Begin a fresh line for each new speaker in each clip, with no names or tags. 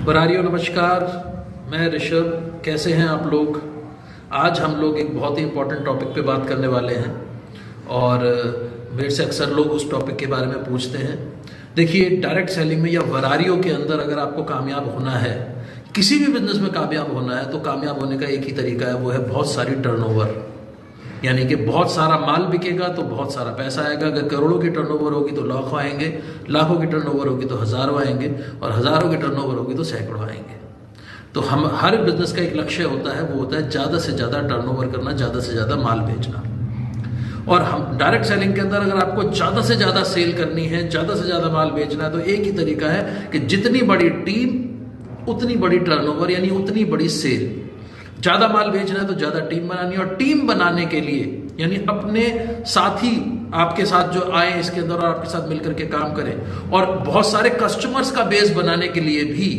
बरारियों नमस्कार, मैं ऋषभ। कैसे हैं आप लोग? आज हम लोग एक बहुत ही इम्पोर्टेंट टॉपिक पे बात करने वाले हैं और मेरे से अक्सर लोग उस टॉपिक के बारे में पूछते हैं। देखिए, डायरेक्ट सेलिंग में या बरारियों के अंदर अगर आपको कामयाब होना है, किसी भी बिजनेस में कामयाब होना है, तो कामयाब होने का एक ही तरीका है, वो है बहुत सारी टर्नओवर। यानी कि बहुत सारा माल बिकेगा तो बहुत सारा पैसा आएगा। अगर करोड़ों की टर्नओवर होगी तो लाखों आएंगे, लाखों की टर्नओवर होगी तो हज़ारों आएंगे, और हज़ारों की टर्नओवर होगी तो सैकड़ों आएंगे। तो हम हर बिजनेस का एक लक्ष्य होता है, वो होता है ज़्यादा से ज़्यादा टर्नओवर करना, ज़्यादा से ज़्यादा माल बेचना। और हम डायरेक्ट सेलिंग के अंदर अगर आपको ज़्यादा से ज़्यादा सेल करनी है, ज़्यादा से ज़्यादा माल बेचना है, तो एक ही तरीका है कि जितनी बड़ी टीम उतनी बड़ी टर्नओवर, यानी उतनी बड़ी सेल। ज़्यादा माल बेचना है तो ज़्यादा टीम बनानी है, और टीम बनाने के लिए यानी अपने साथी आपके साथ जो आए इसके अंदर और आपके साथ मिलकर के काम करें, और बहुत सारे कस्टमर्स का बेस बनाने के लिए भी,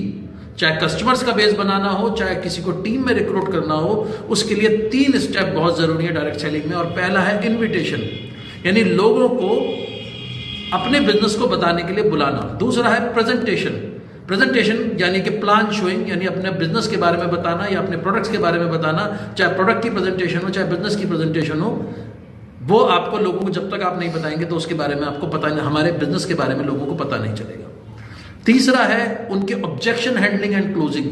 चाहे कस्टमर्स का बेस बनाना हो, चाहे किसी को टीम में रिक्रूट करना हो, उसके लिए 3 स्टेप बहुत ज़रूरी है डायरेक्ट सेलिंग में। और पहला है इन्विटेशन, यानी लोगों को अपने बिजनेस को बताने के लिए बुलाना। दूसरा है प्रेजेंटेशन, यानी कि प्लान शोइंग, यानी अपने बिजनेस के बारे में बताना या अपने प्रोडक्ट्स के बारे में बताना। चाहे प्रोडक्ट की प्रेजेंटेशन हो, चाहे बिजनेस की प्रेजेंटेशन हो, वो आपको लोगों को जब तक आप नहीं बताएंगे तो उसके बारे में आपको पता नहीं, हमारे बिजनेस के बारे में लोगों को पता नहीं चलेगा। तीसरा है उनके ऑब्जेक्शन हैंडलिंग एंड क्लोजिंग,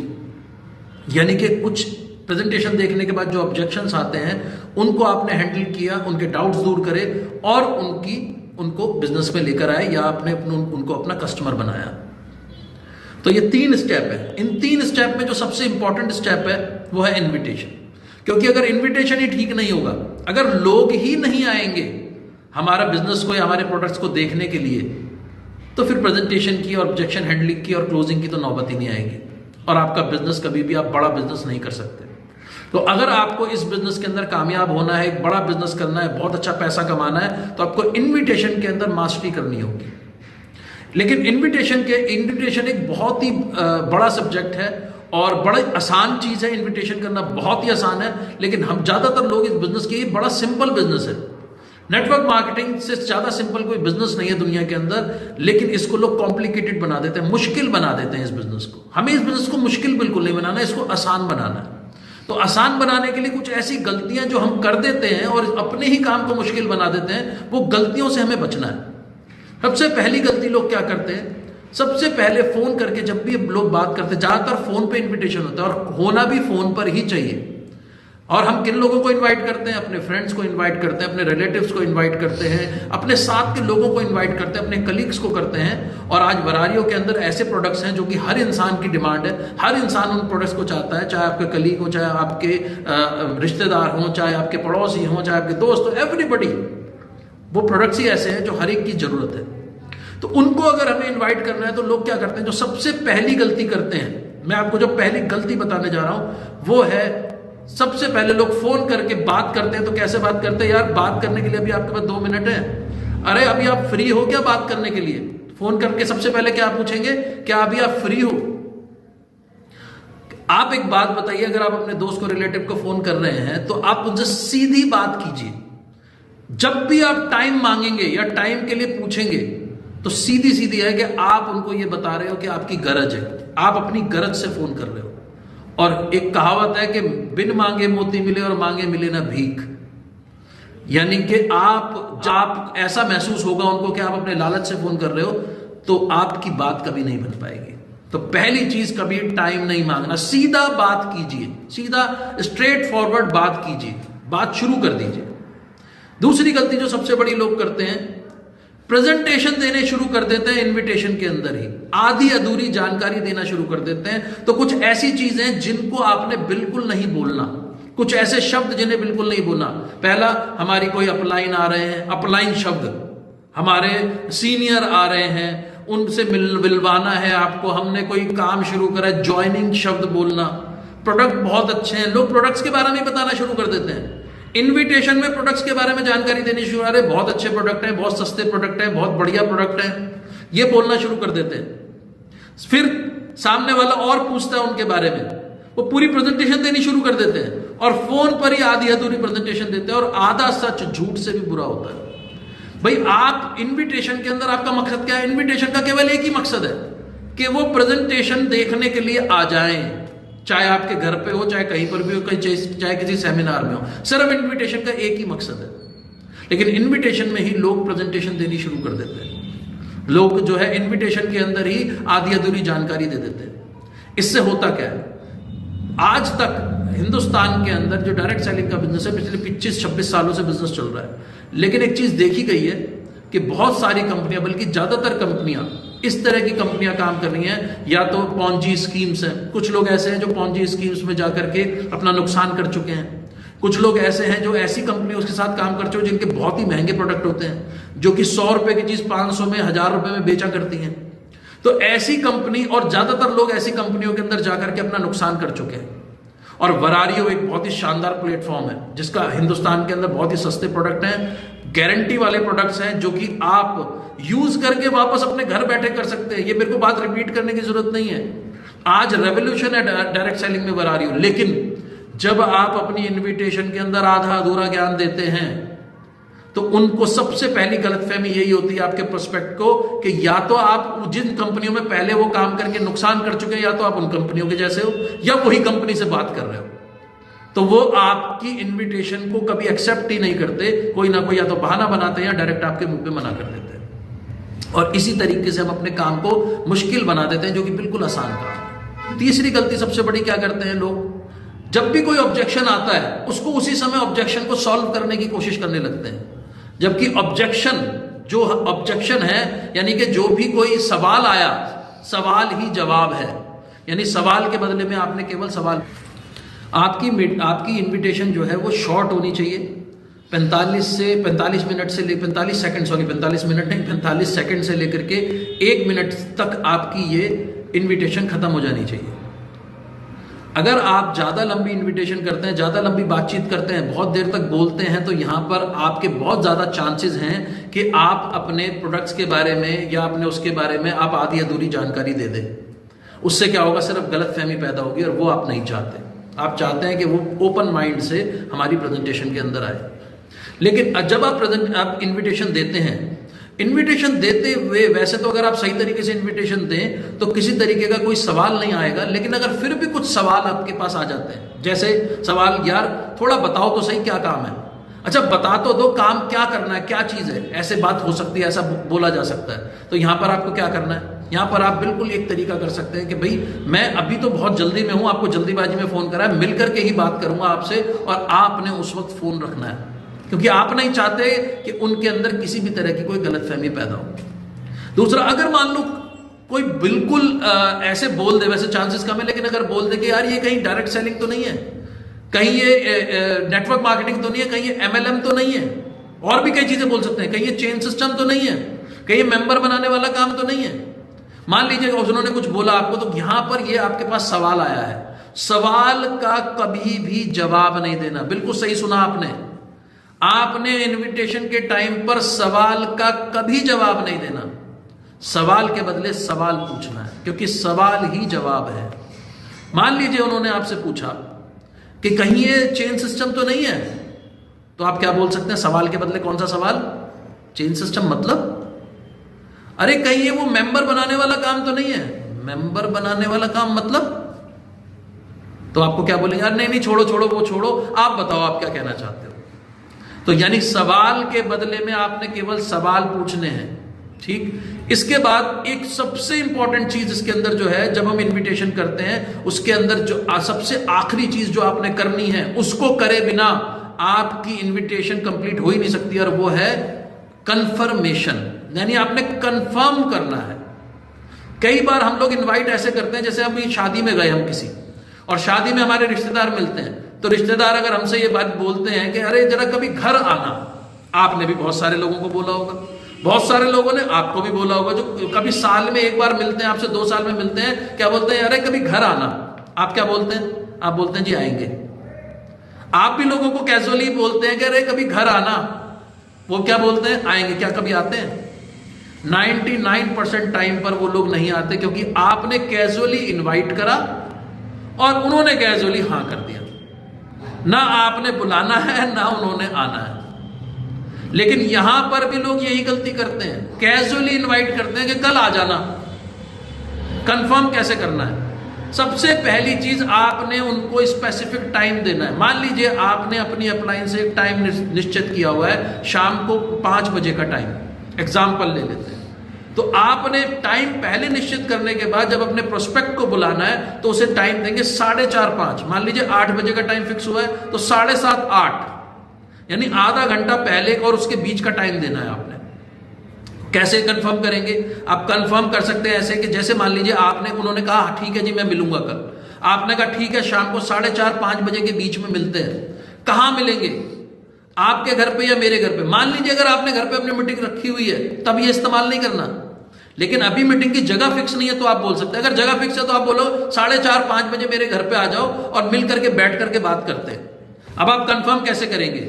यानी कि कुछ प्रेजेंटेशन देखने के बाद जो ऑब्जेक्शंस आते हैं उनको आपने हैंडल किया, उनके डाउट्स दूर करे और उनको बिजनेस में लेकर आए, या आपने उनको अपना कस्टमर बनाया। तो ये 3 स्टेप है। इन 3 स्टेप में जो सबसे इंपॉर्टेंट स्टेप है वो है इनविटेशन। क्योंकि अगर इनविटेशन ही ठीक नहीं होगा, अगर लोग ही नहीं आएंगे हमारा बिजनेस को या हमारे प्रोडक्ट्स को देखने के लिए, तो फिर प्रेजेंटेशन की और ऑब्जेक्शन हैंडलिंग की और क्लोजिंग की तो नौबत ही नहीं आएगी, और आपका बिजनेस कभी भी आप बड़ा बिजनेस नहीं कर सकते। तो अगर आपको इस बिजनेस के अंदर कामयाब होना है, एक बड़ा बिजनेस करना है, बहुत अच्छा पैसा कमाना है, तो आपको इन्विटेशन के अंदर मास्टरी करनी होगी। लेकिन इन्विटेशन एक बहुत ही बड़ा सब्जेक्ट है और बड़ा आसान चीज़ है। इन्विटेशन करना बहुत ही आसान है, लेकिन हम ज़्यादातर लोग इस बिजनेस के, ये बड़ा सिंपल बिजनेस है। नेटवर्क मार्केटिंग से ज़्यादा सिंपल कोई बिजनेस नहीं है दुनिया के अंदर, लेकिन इसको लोग कॉम्प्लिकेटेड बना देते हैं, मुश्किल बना देते हैं इस बिजनेस को। हमें इस बिजनेस को मुश्किल बिल्कुल नहीं बनाना, इसको आसान बनाना है। तो आसान बनाने के लिए कुछ ऐसी गलतियां जो हम कर देते हैं और अपने ही काम को मुश्किल बना देते हैं, वो गलतियों से हमें बचना है। सबसे पहली गलती लोग क्या करते हैं, सबसे पहले फोन करके, जब भी लोग बात करते हैं, ज्यादातर फोन पे इनविटेशन होता है, और होना भी फोन पर ही चाहिए। और हम किन लोगों को इनवाइट करते हैं? अपने फ्रेंड्स को इनवाइट करते हैं, अपने रिलेटिव्स को इनवाइट करते हैं, अपने साथ के लोगों को इनवाइट करते हैं, अपने कलीग्स को करते हैं। और आज बरारियों के अंदर ऐसे प्रोडक्ट्स हैं जो कि हर इंसान की डिमांड है, हर इंसान उन प्रोडक्ट्स को चाहता है, चाहे आपके कलीग हो, चाहे आपके रिश्तेदार हों, चाहे आपके पड़ोसी हों, चाहे आपके दोस्त हो, एवरीबडी। वो प्रोडक्ट्स ही ऐसे हैं जो हर एक की जरूरत है। तो उनको अगर हमें इनवाइट करना है तो लोग क्या करते हैं, जो सबसे पहली गलती करते हैं, मैं आपको जो पहली गलती बताने जा रहा हूं वो है, सबसे पहले लोग फोन करके बात करते हैं। तो कैसे बात करते हैं? यार, बात करने के लिए अभी आपके पास 2 मिनट है, अरे अभी आप फ्री हो क्या बात करने के लिए? फोन करके सबसे पहले क्या पूछेंगे, क्या अभी आप फ्री हो? आप एक बात बताइए, अगर आप अपने दोस्त को, रिलेटिव को फोन कर रहे हैं तो आप उनसे सीधी बात कीजिए। जब भी आप टाइम मांगेंगे या टाइम के लिए पूछेंगे तो सीधी सीधी है कि आप उनको ये बता रहे हो कि आपकी गरज है, आप अपनी गरज से फोन कर रहे हो। और एक कहावत है कि बिन मांगे मोती मिले और मांगे मिले ना भीख, यानी कि आप ऐसा महसूस होगा उनको कि आप अपने लालच से फोन कर रहे हो, तो आपकी बात कभी नहीं बन पाएगी। तो पहली चीज, कभी टाइम नहीं मांगना, सीधा बात कीजिए, सीधा स्ट्रेट फॉरवर्ड बात कीजिए, बात शुरू कर दीजिए। दूसरी गलती जो सबसे बड़ी लोग करते हैं, प्रेजेंटेशन देने शुरू कर देते हैं इनविटेशन के अंदर ही, आधी अधूरी जानकारी देना शुरू कर देते हैं। तो कुछ ऐसी चीजें जिनको आपने बिल्कुल नहीं बोलना, कुछ ऐसे शब्द जिन्हें बिल्कुल नहीं बोलना। पहला, हमारी कोई अपलाइन आ रहे हैं, अपलाइन शब्द, हमारे सीनियर आ रहे हैं, उनसे मिलवाना है आपको, हमने कोई काम शुरू करा, ज्वाइनिंग शब्द बोलना। प्रोडक्ट बहुत अच्छे हैं, लोग प्रोडक्ट्स के बारे में बताना शुरू कर देते हैं। इनविटेशन में प्रोडक्ट्स के बारे में जानकारी देनी शुरू, अरे बहुत अच्छे प्रोडक्ट हैं, बहुत सस्ते प्रोडक्ट हैं, बहुत बढ़िया प्रोडक्ट हैं, ये बोलना शुरू कर देते हैं। फिर सामने वाला और पूछता है उनके बारे में, वो पूरी प्रेजेंटेशन देनी शुरू कर देते हैं, और फोन पर ही आधी अधूरी प्रेजेंटेशन देते हैं, और आधा सच झूठ से भी बुरा होता है। भाई, आप इनविटेशन के अंदर आपका मकसद क्या है? इनविटेशन का केवल एक ही मकसद है कि वो प्रेजेंटेशन देखने के लिए आ जाएं, चाहे आपके घर पे हो, चाहे कहीं पर भी हो, चाहे किसी सेमिनार में हो। सिर्फ इनविटेशन का एक ही मकसद है, लेकिन इनविटेशन में ही लोग प्रेजेंटेशन देनी शुरू कर देते हैं। लोग जो है इनविटेशन के अंदर ही आधी अधूरी जानकारी दे देते हैं। इससे होता क्या है, आज तक हिंदुस्तान के अंदर जो डायरेक्ट सेलिंग का बिजनेस है, पिछले 25-26 सालों से बिजनेस चल रहा है, लेकिन एक चीज देखी गई है कि बहुत सारी कंपनियां, बल्कि ज्यादातर कंपनियां इस तरह की कंपनियां काम कर रही हैं, या तो पॉन्जी स्कीम्स हैं। कुछ लोग ऐसे हैं जो पॉन्जी स्कीम्स में जाकर के अपना नुकसान कर चुके हैं। कुछ लोग ऐसे हैं जो ऐसी कंपनियों के साथ काम कर चुके हैं जिनके बहुत ही महंगे प्रोडक्ट होते हैं, जो कि 100 रुपए की चीज 500 में, 1000 रुपए में बेचा करती हैं। तो ऐसी कंपनी, और ज्यादातर लोग ऐसी कंपनियों के अंदर जाकर के अपना नुकसान कर चुके हैं। और वरारियो एक बहुत ही शानदार प्लेटफॉर्म है, जिसका हिंदुस्तान के अंदर बहुत ही सस्ते प्रोडक्ट हैं, गारंटी वाले प्रोडक्ट्स हैं, जो कि आप यूज करके वापस अपने घर बैठे कर सकते हैं। ये मेरे को बात रिपीट करने की जरूरत नहीं है। आज रेवोल्यूशन है डायरेक्ट सेलिंग में वरारियो। लेकिन जब आप अपनी इनविटेशन के अंदर आधा अधूरा ज्ञान देते हैं, तो उनको सबसे पहली गलतफहमी यही होती है आपके प्रोस्पेक्ट को, कि या तो आप जिन कंपनियों में पहले वो काम करके नुकसान कर चुके हैं, या तो आप उन कंपनियों के जैसे हो, या वही कंपनी से बात कर रहे हो। तो वो आपकी इनविटेशन को कभी एक्सेप्ट ही नहीं करते। कोई ना कोई या तो बहाना बनाते हैं या डायरेक्ट आपके मुंह पे मना कर देते हैं। और इसी तरीके से हम अपने काम को मुश्किल बना देते हैं, जो कि बिल्कुल आसान काम है। तीसरी गलती सबसे बड़ी क्या करते हैं लोग, जब भी कोई ऑब्जेक्शन आता है, उसको उसी समय ऑब्जेक्शन को सॉल्व करने की कोशिश करने लगते हैं। जबकि ऑब्जेक्शन है, यानी कि जो भी कोई सवाल आया, सवाल ही जवाब है। यानी सवाल के बदले में आपने केवल सवाल। आपकी इनविटेशन जो है वो शॉर्ट होनी चाहिए। 45 सेकंड से लेकर के 1 मिनट तक आपकी ये इनविटेशन खत्म हो जानी चाहिए। अगर आप ज़्यादा लंबी इनविटेशन करते हैं, ज़्यादा लंबी बातचीत करते हैं, बहुत देर तक बोलते हैं, तो यहाँ पर आपके बहुत ज़्यादा चांसेस हैं कि आप अपने प्रोडक्ट्स के बारे में या अपने उसके बारे में आप आधी अधूरी जानकारी दे दें। उससे क्या होगा, सिर्फ गलतफहमी पैदा होगी, और वो आप नहीं चाहते। आप चाहते हैं कि वो ओपन माइंड से हमारी प्रेजेंटेशन के अंदर आए। लेकिन जब आप इन्विटेशन देते हैं, इन्विटेशन देते हुए वैसे तो अगर आप सही तरीके से इन्विटेशन दें तो किसी तरीके का कोई सवाल नहीं आएगा। लेकिन अगर फिर भी कुछ सवाल आपके पास आ जाते हैं, जैसे सवाल, यार थोड़ा बताओ तो सही क्या काम है, अच्छा बता तो दो काम क्या करना है, क्या चीज़ है, ऐसे बात हो सकती है, ऐसा बोला जा सकता है। तो यहाँ पर आपको क्या करना है, यहाँ पर आप बिल्कुल एक तरीका कर सकते हैं कि भाई मैं अभी तो बहुत जल्दी में हूँ, आपको जल्दीबाजी में फ़ोन करा है, मिल करके ही बात करूँगा आपसे, और आपने उस वक्त फ़ोन रखना है, क्योंकि आप नहीं चाहते कि उनके अंदर किसी भी तरह की कोई गलतफहमी पैदा हो। दूसरा, अगर मान लो कोई बिल्कुल ऐसे बोल दे, वैसे चांसेस कम है, लेकिन अगर बोल दे कि यार ये कहीं डायरेक्ट सेलिंग तो नहीं है, कहीं ये नेटवर्क मार्केटिंग तो नहीं है, कहीं ये MLM तो नहीं है, और भी कई चीजें बोल सकते हैं, कहीं ये चेन सिस्टम तो नहीं है, कहीं ये मेंबर बनाने वाला काम तो नहीं है। मान लीजिए उन्होंने कुछ बोला आपको, तो यहां पर ये आपके पास सवाल आया है, सवाल का कभी भी जवाब नहीं देना। बिल्कुल सही सुना आपने, आपने इनविटेशन के टाइम पर सवाल का कभी जवाब नहीं देना, सवाल के बदले सवाल पूछना है, क्योंकि सवाल ही जवाब है। मान लीजिए उन्होंने आपसे पूछा कि कहीं ये चेन सिस्टम तो नहीं है, तो आप क्या बोल सकते हैं सवाल के बदले? कौन सा सवाल? चेन सिस्टम मतलब, अरे कहीं ये वो मेंबर बनाने वाला काम तो नहीं है? मेंबर बनाने वाला काम मतलब, तो आपको क्या बोलेंगे? यार नहीं छोड़ो वो छोड़ो, आप बताओ आप क्या कहना चाहते हो। तो यानी सवाल के बदले में आपने केवल सवाल पूछने हैं, ठीक। इसके बाद एक सबसे इंपॉर्टेंट चीज इसके अंदर जो है, जब हम इनविटेशन करते हैं उसके अंदर जो सबसे आखिरी चीज जो आपने करनी है, उसको करे बिना आपकी इनविटेशन कंप्लीट हो ही नहीं सकती, और वो है कंफर्मेशन। यानी आपने कंफर्म करना है। कई बार हम लोग इनवाइट ऐसे करते हैं, जैसे अभी शादी में गए हम किसी, और शादी में हमारे रिश्तेदार मिलते हैं, तो रिश्तेदार अगर हमसे ये बात बोलते हैं कि अरे जरा कभी घर आना, आपने भी बहुत सारे लोगों को बोला होगा, बहुत सारे लोगों ने आपको भी बोला होगा, जो कभी साल में एक बार मिलते हैं आपसे, 2 साल में मिलते हैं, क्या बोलते हैं? अरे कभी घर आना। आप क्या बोलते हैं? आप बोलते हैं जी आएंगे। आप भी लोगों को कैजुअली बोलते हैं कि अरे कभी घर आना, वो क्या बोलते हैं? आएंगे। क्या कभी आते हैं? 99% टाइम पर वो लोग नहीं आते, क्योंकि आपने कैजुअली इनवाइट करा और उन्होंने कैजुअली हाँ कर दिया। ना आपने बुलाना है ना उन्होंने आना है। लेकिन यहां पर भी लोग यही गलती करते हैं, कैजुअली इनवाइट करते हैं कि कल आ जाना, कंफर्म कैसे करना है? सबसे पहली चीज, आपने उनको स्पेसिफिक टाइम देना है। मान लीजिए आपने अपनी अप्लायंस से एक टाइम निश्चित किया हुआ है, शाम को 5 बजे का टाइम, एग्जाम्पल ले लेते हैं। तो आपने टाइम पहले निश्चित करने के बाद जब अपने प्रोस्पेक्ट को बुलाना है तो उसे टाइम देंगे 4:30 5। मान लीजिए 8 बजे का टाइम फिक्स हुआ है तो 7:30 8, यानी आधा घंटा पहले और उसके बीच का टाइम देना है आपने। कैसे कंफर्म करेंगे? आप कंफर्म कर सकते हैं ऐसे कि जैसे मान लीजिए उन्होंने कहा ठीक है जी मैं मिलूंगा कल, आपने कहा ठीक है शाम को 4:30 5 बजे के बीच में मिलते हैं। कहां मिलेंगे? आपके घर पे या मेरे घर पे? मान लीजिए अगर आपने घर पे अपनी मीटिंग रखी हुई है तब ये इस्तेमाल नहीं करना, लेकिन अभी मीटिंग की जगह फिक्स नहीं है तो आप बोल सकते हैं। अगर जगह फिक्स है तो आप बोलो 4:30 5 बजे मेरे घर पे आ जाओ और मिल करके बैठ करके बात करते हैं। अब आप कंफर्म कैसे करेंगे?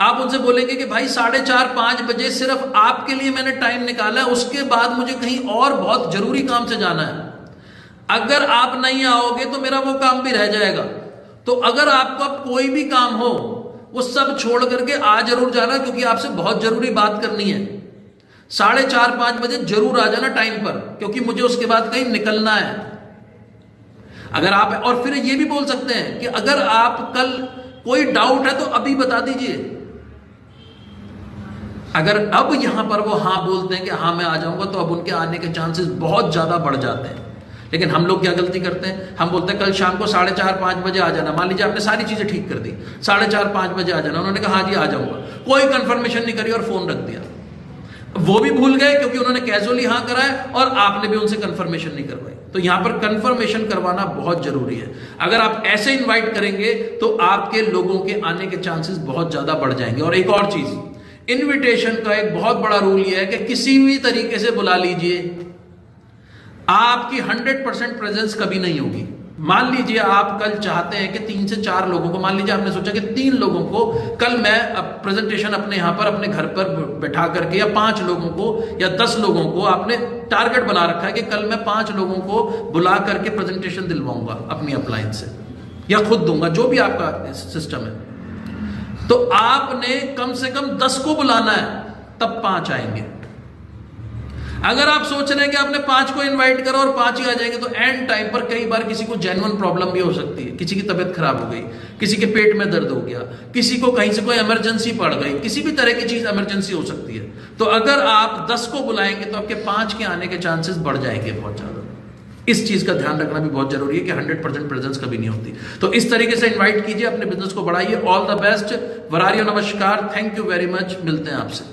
आप उनसे बोलेंगे कि भाई 4:30 5 बजे सिर्फ आपके लिए मैंने टाइम निकाला है, उसके बाद मुझे कहीं और बहुत जरूरी काम से जाना है। अगर आप नहीं आओगे तो मेरा वो काम भी रह जाएगा। तो अगर आपको अब कोई भी काम हो वो सब छोड़ करके आ जरूर जाना, क्योंकि आपसे बहुत जरूरी बात करनी है। 4:30 5 बजे जरूर आ जाना टाइम पर, क्योंकि मुझे उसके बाद कहीं निकलना है। अगर आप, और फिर ये भी बोल सकते हैं कि अगर आप कल कोई डाउट है तो अभी बता दीजिए। अगर अब यहां पर वो हाँ बोलते हैं कि हाँ मैं आ जाऊंगा, तो अब उनके आने के चांसेस बहुत ज्यादा बढ़ जाते हैं। लेकिन हम लोग क्या गलती करते हैं, हम बोलते हैं कल शाम को 4:30 5 बजे आ जाना। मान लीजिए आपने सारी चीजें ठीक कर दी, 4:30 5 बजे आ जाना, उन्होंने कहा हाँ जी आ जाऊंगा, कोई कंफर्मेशन नहीं करी और फोन रख दिया। वो भी भूल गए क्योंकि उन्होंने कैजुअली हाँ कराया और आपने भी उनसे कंफर्मेशन नहीं करवाई। तो यहां पर कंफर्मेशन करवाना बहुत जरूरी है। अगर आप ऐसे इनवाइट करेंगे तो आपके लोगों के आने के चांसेस बहुत ज्यादा बढ़ जाएंगे। और एक और चीज, इनविटेशन का एक बहुत बड़ा रूल यह है कि किसी भी तरीके से बुला लीजिए, आपकी 100% प्रेजेंस कभी नहीं होगी। मान लीजिए आप कल चाहते हैं कि 3 से 4 लोगों को, मान लीजिए आपने सोचा कि 3 लोगों को कल मैं प्रेजेंटेशन अपने यहां पर अपने घर पर बैठा करके, या 5 लोगों को या 10 लोगों को आपने टारगेट बना रखा है कि कल मैं 5 लोगों को बुला करके प्रेजेंटेशन दिलवाऊंगा अपनी अप्लायंस से, या खुद दूंगा, जो भी आपका सिस्टम है। तो आपने कम से कम 10 को बुलाना है, तब 5 आएंगे। अगर आप सोच रहे हैं कि आपने 5 को इनवाइट करो और 5 ही आ जाएंगे, तो एंड टाइम पर कई बार किसी को जेन्युइन प्रॉब्लम भी हो सकती है। किसी की तबीयत खराब हो गई, किसी के पेट में दर्द हो गया, किसी को कहीं से कोई इमरजेंसी पड़ गई, किसी भी तरह की चीज इमरजेंसी हो सकती है। तो अगर आप 10 को बुलाएंगे तो आपके 5 के आने के चांसेस बढ़ जाएंगे बहुत ज्यादा। इस चीज का ध्यान रखना भी बहुत जरूरी है कि 100% प्रेजेंस कभी नहीं होती। तो इस तरीके से इन्वाइट कीजिए, अपने बिजनेस को बढ़ाइए। ऑल द बेस्ट, वरारियो, नमस्कार, थैंक यू वेरी मच, मिलते हैं आपसे।